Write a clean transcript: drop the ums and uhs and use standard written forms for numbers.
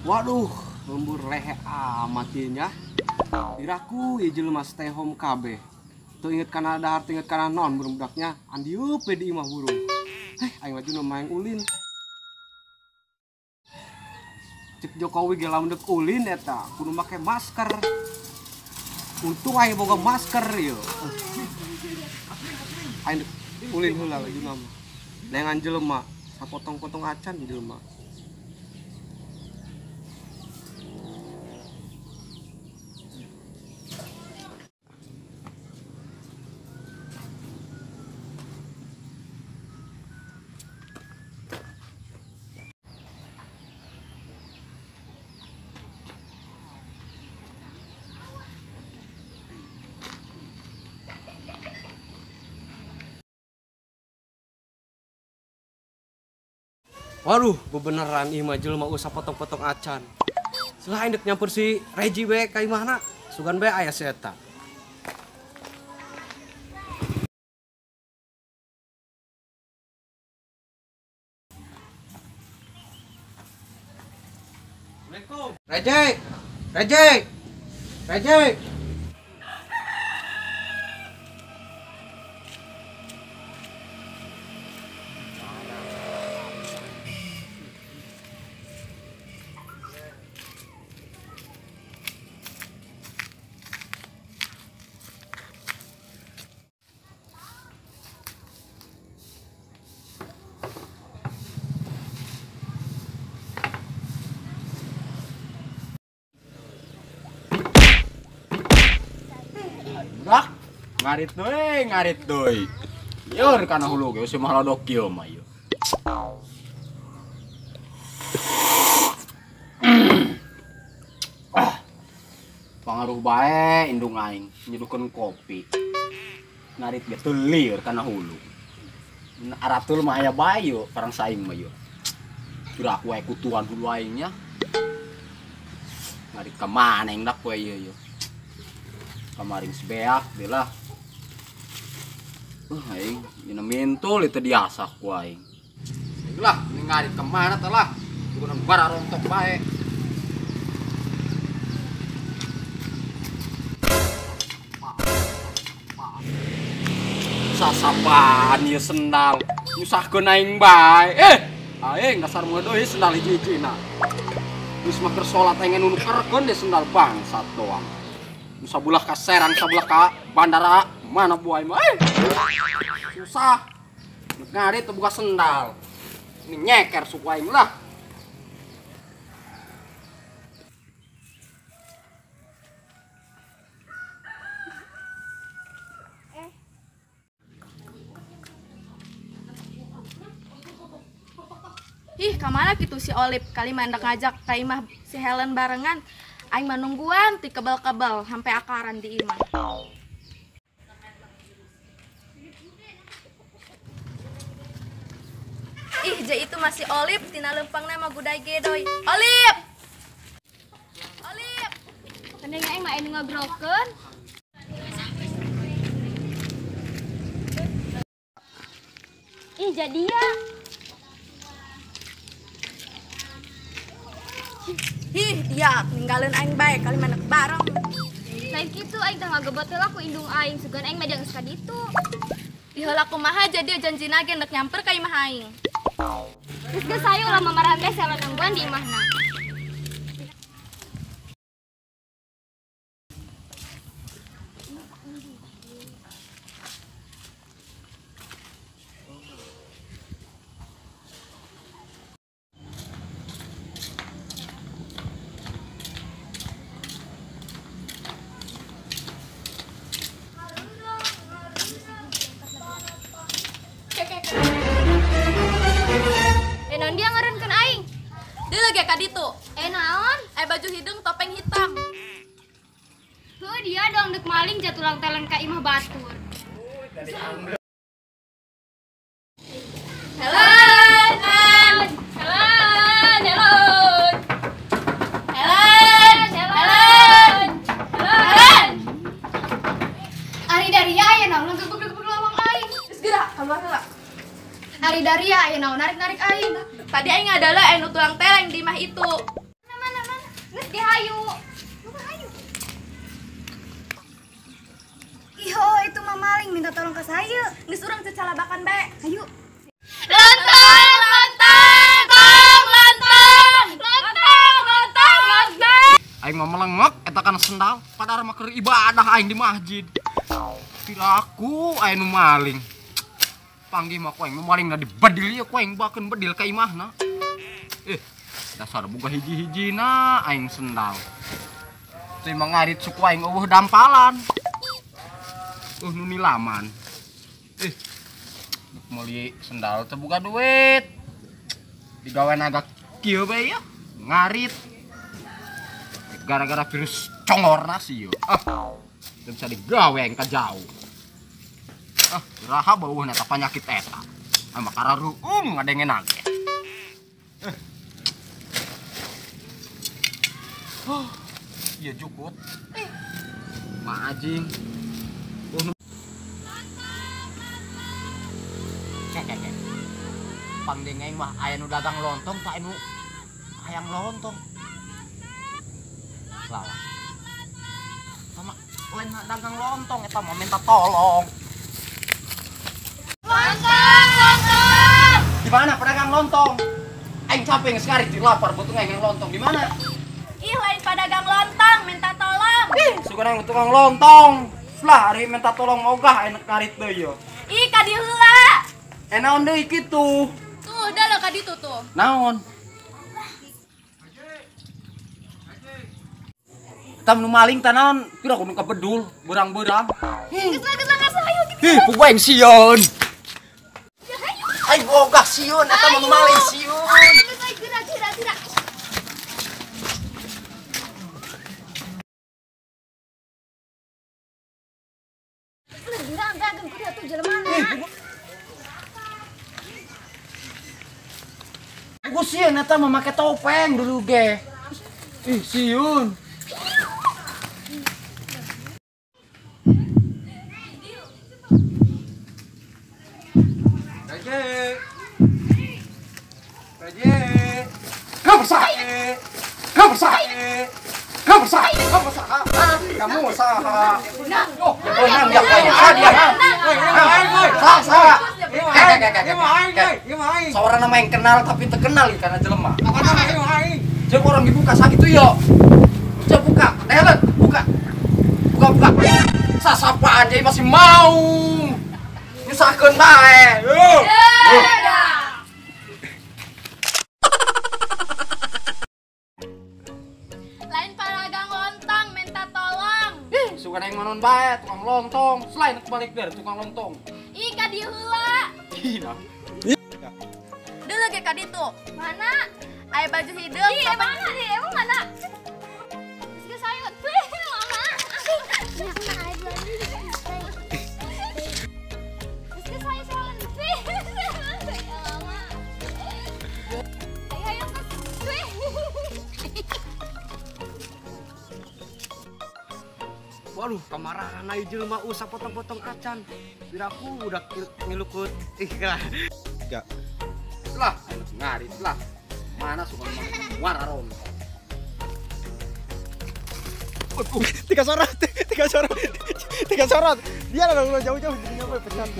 Waduh, lembur lehe amatinya. Diraku ya jelema stay home kabeh. Tuh inget kana dahar, inget kana non burung budaknya. Andieup di imah burung. Aing laju maeng ulin. Cek Jokowi ge lamun deuk ulin eta kudu make masker. Untung aing boga masker ieu. Aing ulin heula laju nama. Nengan jelema sapotong-potong acan jelema. Waduh, beneran ieu mah jelema usah potong-potong acan. Selain dek nyampur si Reji we ka imahna, sugan bae aya si eta. Assalamualaikum. Reji. Reji. Reji. Dah, ngarit doi. Yor kana hulu ge usah maladok kieu mah ieu. Pangaruh bae indung aing nyedukeun kopi. Ngarit ge teu lieur kana hulu. Aratul mah aya bae yo parang saing mah yo. Udah wae kutuan hulu aing nya. Ngarit ka mana yang dak wae ieu yo. Kamaring sebeak deh lah. Aing ina mentol itu diasak ku aing. Lah, ini ngarit kemana telah? Bukan bara rontok bae. Sasapaan ieu sendal. Nyusahkeun aing bae. Aing dasar modo ieu sendal hiji-hijina. Geus mah keur salat aing nunukerkeun deh sendal bangsat doang. Sabulah ka Serang, sabulah ka bandara, mana buai mah? Susah. Ngarit tuh buka sendal. Ini nyeker suku aing lah. Ih, kamana gitu si Olip kali mandak ngajak ka imah si Helen barengan. Aing mah nungguan ti kebal-kebal sampai akaran di imah. Ih, je itu masih Olip tina lempangna mah guday gedoy. Olip! Olip! Kendeng aing mah anu ngagrokeun. Ih, jadi ya. Ih, dia ninggalin aing bae kali manek bareng. Lain kitu aing teh ngagebot heula ku indung aing sugan aing mah geus ka ditu. Di heula kumaha jadi janjina ge hendak nyamper ka imah aing. Geus sayu lah mamarahan teh salah nungguan di imahna. Non dia ngarenkeun aing. Dia lagi ka ditu. Naon? Baju hidung topeng hitam. Heuh dia dong dek maling jatulang telen ka imah batur. Helen! Ari Daria ya naon gegebeg-gebeg lawang aing. Geus geura keluar heula. Ari Daria ya naon narik-narik aing. Tadi aing adalah anu tulang teleng di imah itu. Mana Ki hayu. Iho, itu mah maling minta tolong ke saya. Geus urang teu calabakan bae. Ayo. Lontong, lontong, lontong, lontong, lontong, lontong. Aing mah melengok eta kana sendal padahal mah keur ibadah aing di masjid. Tiraku aing nu maling. Panggih mah ku aing nu maling na dibedil ya ku aing bakeun bedil ka imahna. Dasar boga hiji-hijina aing sendal. Teu mah ngarit suku aing eueuh dampalan. Nu nilaman. Meuli sendal teu boga duit. Digawean agak kieu bae ya. Ngarit. Gara-gara virus congorna sih yo. Teu bisa digawe ka jauh. Raha beueuh eta panyakit eta. Ama kararuung ngadengen age. Iya jukut. Ma anjing. Pangdengeng mah aya nu dagang lontong tak anu hayang lontong. Salah. Sama lain dagang lontong eta mah minta tolong. Lontong, lontong. Di mana pedagang lontong? Aing capek geus ngarit di lapar butuh ngagang lontong di mana? Ih, lain padagang lontong minta tolong. Sugan tukang lontong. Lah ari minta tolong mogah enak ngarit deui yo. Ih, ka dieu heula. Naon deui kitu? Tuh, da lo ka ditu tuh. Naon? Tam nu maling tanaon pira kudu kabedul berang-berang. Geus lah sayo gitu. Ih, pugueng sion. Ai boga sion eta mah nu maling sion. Tira. Dira dagang kudu atuh jelema. Pugu sion eta mah make topeng dulu ge. Ih, sion. Kamu saha? Kamu saha? Oh, benang ya kaya dia. Saha. Seorang nama yang kenal tapi terkenal karena jelema. Coba orang dibuka sakitu yo. Coba buka. Delet, buka. Buka. Sasapa aja masih mau. Nyusahkeun bae. Lain padagang lontong minta tolong. Suka yang manon bae, tukang lontong. Selain kebalik der, tukang lontong. Ih, ka dieu heula. Gila. Deuleu ge ka ditu. Mana? Aya baju hideung. Ih, mana? Emang mana? Geus sayo. Mama. Geus sayo salan. Mama. Ayo. Waduh, kamarahan aja jelema usah potong-potong acan. Biraku udah ngelukut. Enggak. Lah, ngarit lah. Mana suka wararon. Tiga sorot. Dia lah jauh-jauh jadi nyampe pecat.